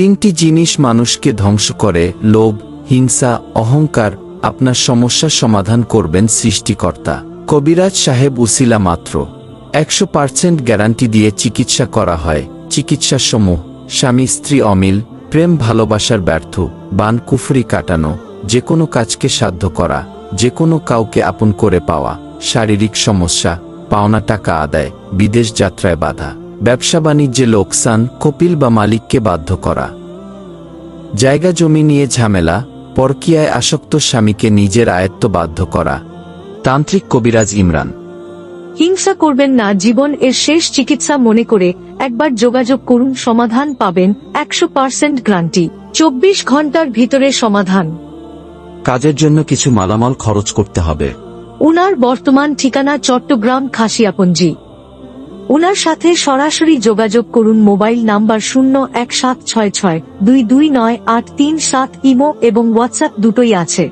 তিনটি জিনিস মানুষকে ধ্বংস করে: লোভ, হিংসা, অহংকার। আপনার সমস্যার সমাধান করবেন সৃষ্টিকর্তা। কবিরাজ সাহেব উসিলা মাত্র। 100% গ্যারান্টি দিয়ে চিকিৎসা করা হয়। চিকিৎসার সমূহ: স্বামী স্ত্রী অমিল, প্রেম ভালোবাসার ব্যর্থ, বান কুফরি কাটানো, যে কোনো কাজকে সাধ্য করা, যে কোনো কাউকে আপন করে পাওয়া, শারীরিক সমস্যা, পাওনা টাকা আদায়, বিদেশ যাত্রায় বাধা, ব্যবসা বাণিজ্যে লোকসান, কপিল বা মালিককে বাধ্য করা, জায়গা জমি নিয়ে ঝামেলা, পরকীয়ায় আসক্ত স্বামীকে নিজের আয়ত্ত বাধ্য করা। তান্ত্রিক কবিরাজ ইমরান। হিংসা করবেন না, জীবন এর শেষ চিকিৎসা মনে করে একবার যোগাযোগ করুন, সমাধান পাবেন 100% গ্যারান্টি। 24 ঘন্টার ভিতরে সমাধান। কাজের জন্য কিছু মালামাল খরচ করতে হবে। উনার বর্তমান ঠিকানা চট্টগ্রাম খাসিয়াপঞ্জি। উনার সাথে সরাসরি যোগাযোগ করুন। Mobile number 01766229837। ইমো এবং হোয়াটসঅ্যাপ দুটোই আছে।